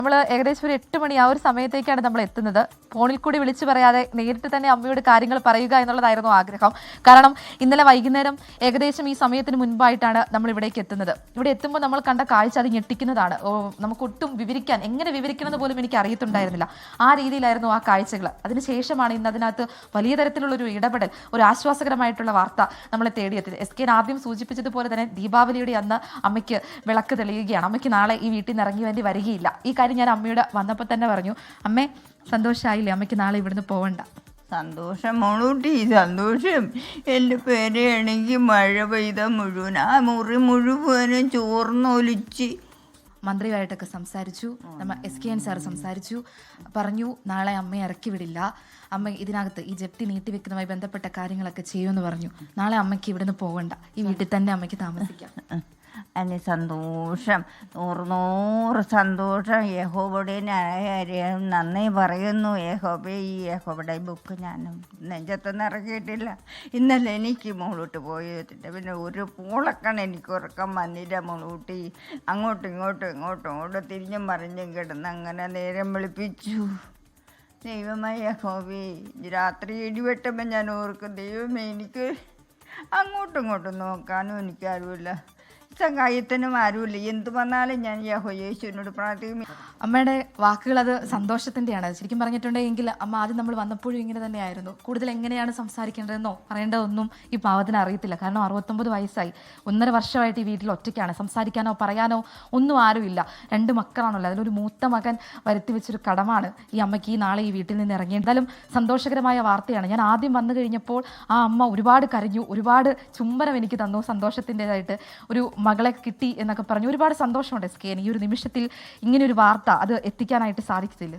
നമ്മൾ ഏകദേശം ഒരു 8 മണി ആ ഒരു സമയത്തേക്കാണ് നമ്മൾ എത്തുന്നത്. ഫോണിൽ കൂടി വിളിച്ചു പറയാതെ നേരിട്ട് തന്നെ അമ്മയോട് കാര്യങ്ങൾ പറയുക എന്നുള്ളതായിരുന്നു ആഗ്രഹം. കാരണം ഇന്നലെ വൈകുന്നേരം ഏകദേശം ഈ സമയത്തിന് മുൻപായിട്ടാണ് നമ്മൾ ഇവിടേക്ക് എത്തുന്നത്. ഇവിടെ എത്തുമ്പോൾ നമ്മൾ കണ്ട കാഴ്ച അത് ഞെട്ടിക്കുന്നതാണ്. നമുക്കൊട്ടും എങ്ങനെ വിവരിക്കണമെന്ന് പോലും എനിക്ക് അറിയത്തുണ്ടായിരുന്നില്ല. ആ രീതിയിലായിരുന്നു ആ കാഴ്ചകൾ. അതിനുശേഷമാണ് ഇന്ന് അതിനകത്ത് വലിയ തരത്തിലുള്ളൊരു ഇടപെടൽ, ഒരു ആശ്വാസകരമായിട്ടുള്ള വാർത്ത നമ്മളെ തേടിയെത്തിയത്. SK ആദ്യം സൂചിപ്പിച്ചതുപോലെ തന്നെ ദീപാവലിയുടെ അന്ന് അമ്മയ്ക്ക് വിളക്ക് തെളിയുകയാണ്. അമ്മയ്ക്ക് നാളെ ഈ വീട്ടിൽ നിന്ന് ഇറങ്ങി വേണ്ടി വരികയില്ല. ഈ കാര്യം ഞാൻ അമ്മയോട് വന്നപ്പോൾ തന്നെ പറഞ്ഞു. അമ്മേ, സന്തോഷമായില്ലേ? അമ്മയ്ക്ക് നാളെ ഇവിടുന്ന് പോവണ്ട. സന്തോഷം മോളൂട്ടി, സന്തോഷം. എൻ്റെ പേരെയാണെങ്കിൽ മഴ പെയ്ത മുഴുവൻ ആ മുറി മുഴുവനും ചോർന്നൊലിച്ച്. മന്ത്രിയുമായിട്ടൊക്കെ സംസാരിച്ചു. നമ്മൾ SK സാർ സംസാരിച്ചു. പറഞ്ഞു നാളെ അമ്മയെ ഇറക്കി വിടില്ല, അമ്മ ഇതിനകത്ത് ഈ ജപ്തി നീട്ടിവെക്കുന്നതുമായി ബന്ധപ്പെട്ട കാര്യങ്ങളൊക്കെ ചെയ്യുമെന്ന് പറഞ്ഞു. നാളെ അമ്മയ്ക്ക് ഇവിടുന്ന് പോകണ്ട, ഈ വീട്ടിൽ തന്നെ അമ്മയ്ക്ക് താമസിക്കാം. അതിന് സന്തോഷം, നൂറ് സന്തോഷം. യഹോവയുടെ നന്ദി പറയുന്നു. യഹോബേ, ഈ യഹോവയുടെ ബുക്ക് ഞാൻ നെഞ്ചത്തൊന്നും ഇറക്കിയിട്ടില്ല. ഇന്നലെ എനിക്ക് മോളൂട്ട് പോയിട്ടില്ല. പിന്നെ ഒരു പൂളക്കണ് എനിക്ക് ഉറക്കം വന്നില്ല മോളൂട്ടി. അങ്ങോട്ടും ഇങ്ങോട്ടും തിരിഞ്ഞും മറിഞ്ഞും കിടന്ന് അങ്ങനെ നേരം വെളുപ്പിച്ചു. ദൈവമായ യഹോവേ, രാത്രി ഇടിവെട്ടുമ്പോൾ ഞാൻ ഓർക്കും, ദൈവമേ, എനിക്ക് അങ്ങോട്ടും നോക്കാനും എനിക്കാരുമില്ല, സഹായത്തിനും ആരുമില്ല. എന്ത് വന്നാലും ഞാൻ യേശുവിനോട് പ്രാർത്ഥിക്കും. അമ്മയുടെ വാക്കുകൾ അത് സന്തോഷത്തിൻ്റെയാണ്. ശരിക്കും പറഞ്ഞിട്ടുണ്ടെങ്കിൽ അമ്മ ആദ്യം നമ്മൾ വന്നപ്പോഴും ഇങ്ങനെ തന്നെയായിരുന്നു. കൂടുതൽ എങ്ങനെയാണ് സംസാരിക്കേണ്ടതെന്നോ പറയേണ്ടതൊന്നും ഈ പാവത്തിന് അറിയത്തില്ല. കാരണം 69 വയസ്സായി, 1.5 വർഷമായിട്ട് ഈ വീട്ടിൽ ഒറ്റയ്ക്കാണ്. സംസാരിക്കാനോ പറയാനോ ഒന്നും ആരുമില്ല. 2 മക്കളാണല്ലോ. അതിലൊരു മൂത്ത മകൻ വരുത്തി വെച്ചൊരു കടമാണ് ഈ അമ്മയ്ക്ക് ഈ നാളെ ഈ വീട്ടിൽ നിന്ന് ഇറങ്ങി. എന്തായാലും സന്തോഷകരമായ വാർത്തയാണ്. ഞാൻ ആദ്യം വന്നു കഴിഞ്ഞപ്പോൾ ആ അമ്മ ഒരുപാട് കരഞ്ഞു, ഒരുപാട് ചുംബനം എനിക്ക് തന്നു. സന്തോഷത്തിൻ്റെതായിട്ട് ഒരു മകളെ കിട്ടി എന്നൊക്കെ പറഞ്ഞു. ഒരുപാട് സന്തോഷമുണ്ട് SK. ഈ ഒരു നിമിഷത്തിൽ ഇങ്ങനെയൊരു വാർത്ത അത് എത്തിക്കാനായിട്ട് സാധിക്കത്തില്ല.